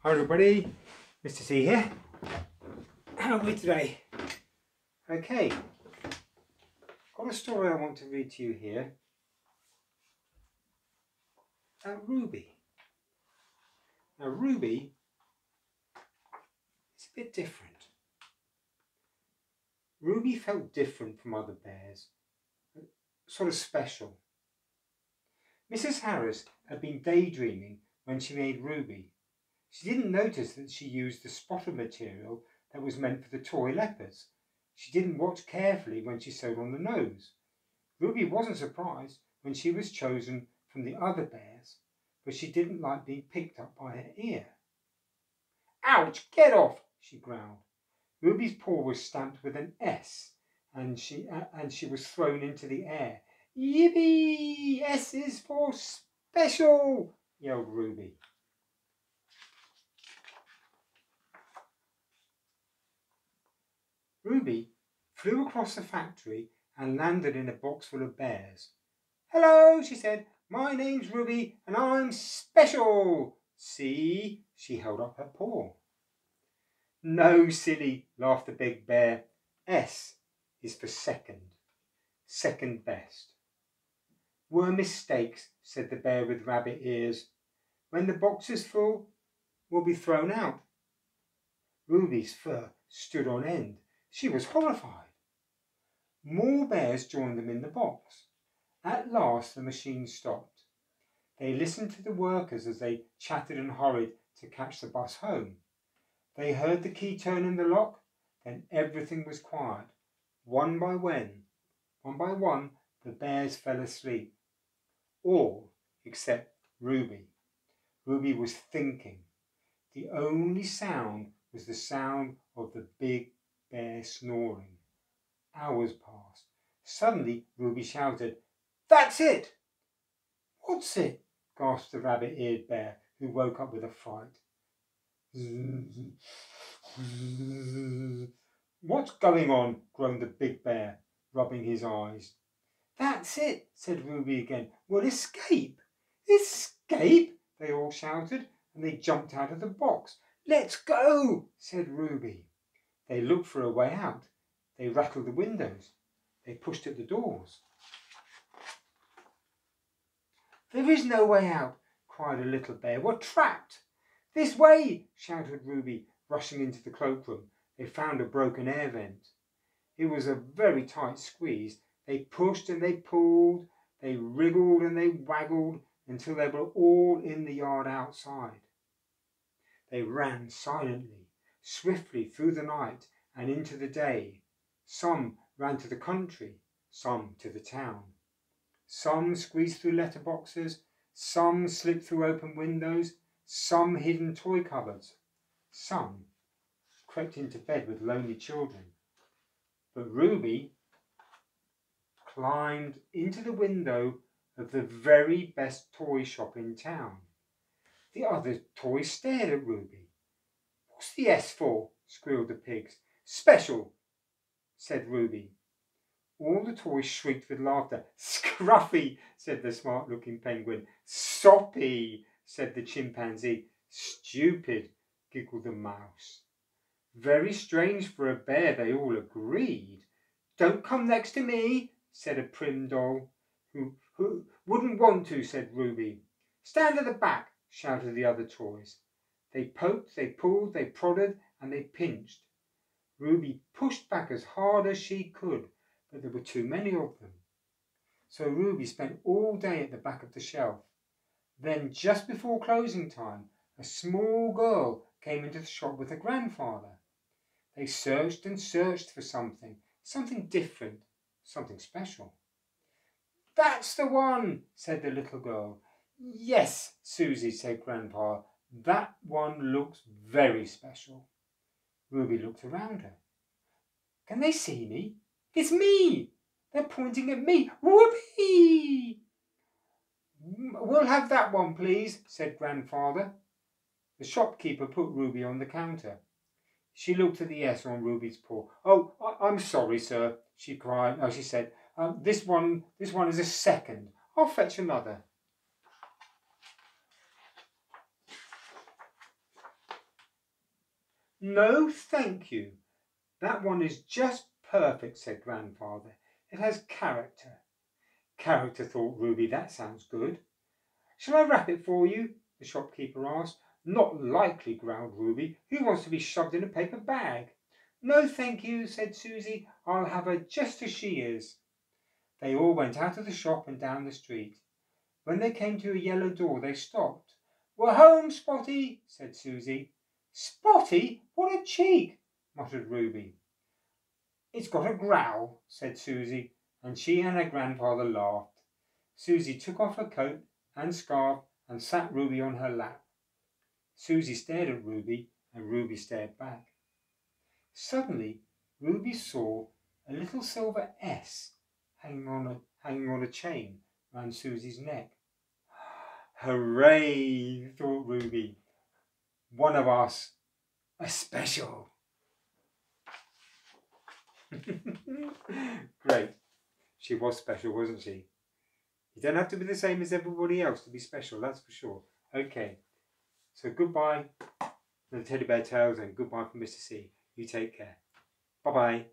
Hi everybody, Mr. C here. How are we today? Okay, got a story I want to read to you here about Ruby. Now Ruby is a bit different. Ruby felt different from other bears, sort of special. Mrs. Harris had been daydreaming when she made Ruby. She didn't notice that she used the spotted material that was meant for the toy leopards. She didn't watch carefully when she sewed on the nose. Ruby wasn't surprised when she was chosen from the other bears, but she didn't like being picked up by her ear. "Ouch! Get off!" she growled. Ruby's paw was stamped with an S, and she was thrown into the air. "Yippee! S is for special!" yelled Ruby. Ruby flew across the factory and landed in a box full of bears. "Hello," she said. "My name's Ruby and I'm special. See?" She held up her paw. "No, silly," laughed the big bear. "S is for second. Second best." "Were mistakes," said the bear with rabbit ears. "When the box is full, we'll be thrown out." Ruby's fur stood on end. She was horrified. More bears joined them in the box. At last the machine stopped. They listened to the workers as they chatted and hurried to catch the bus home. They heard the key turn in the lock, then everything was quiet. One by one, the bears fell asleep. All except Ruby. Ruby was thinking. The only sound was the sound of the big bear snoring. Hours passed. Suddenly Ruby shouted, "That's it!" "What's it?" gasped the rabbit-eared bear, who woke up with a fright. "What's going on?" groaned the big bear, rubbing his eyes. "That's it," said Ruby again. "We'll escape." "Escape!" they all shouted, and they jumped out of the box. "Let's go," said Ruby. They looked for a way out. They rattled the windows. They pushed at the doors. "There is no way out," cried a little bear. "We're trapped." "This way!" shouted Ruby, rushing into the cloakroom. They found a broken air vent. It was a very tight squeeze. They pushed and they pulled. They wriggled and they waggled until they were all in the yard outside. They ran silently, swiftly through the night and into the day. Some ran to the country, some to the town. Some squeezed through letterboxes, some slipped through open windows, some hid in toy cupboards. Some crept into bed with lonely children. But Ruby climbed into the window of the very best toy shop in town. The other toys stared at Ruby. "What's the S for?" squealed the pigs. "Special," said Ruby. All the toys shrieked with laughter. "Scruffy," said the smart-looking penguin. "Soppy," said the chimpanzee. "Stupid," giggled the mouse. "Very strange for a bear," they all agreed. "Don't come next to me," said a prim doll. Who wouldn't want to," said Ruby. "Stand at the back," shouted the other toys. They poked, they pulled, they prodded, and they pinched. Ruby pushed back as hard as she could, but there were too many of them. So Ruby spent all day at the back of the shelf. Then, just before closing time, a small girl came into the shop with her grandfather. They searched and searched for something different, something special. "That's the one," said the little girl. "Yes, Susie," said Grandpa, "that one looks very special." Ruby looked around her. "Can they see me? It's me! They're pointing at me! Whoopee!" "We'll have that one, please," said Grandfather. The shopkeeper put Ruby on the counter. She looked at the S on Ruby's paw. "Oh, I'm sorry, sir," she cried. "No," she said. This one is a second. I'll fetch another." No, thank you. That one is just perfect, said Grandfather. It has character. Character, thought Ruby. That sounds good. Shall I wrap it for you? The shopkeeper asked. Not likely, growled Ruby. Who wants to be shoved in a paper bag? No, thank you, said Susie. I'll have her just as she is. They all went out of the shop and down the street. When they came to a yellow door, they stopped. We're home, Spotty, said Susie. Spotty? What a cheek, muttered Ruby. It's got a growl, said Susie, and she and her grandfather laughed. Susie took off her coat and scarf and sat Ruby on her lap. Susie stared at Ruby, and Ruby stared back. Suddenly, Ruby saw a little silver S hanging on a chain round Susie's neck. Hooray, thought Ruby. One of us, a special. Great. She was special, wasn't she? You don't have to be the same as everybody else to be special, that's for sure. Okay, so goodbye, the Teddy Bear Tales, and goodbye from Mr. C. You take care. Bye-bye.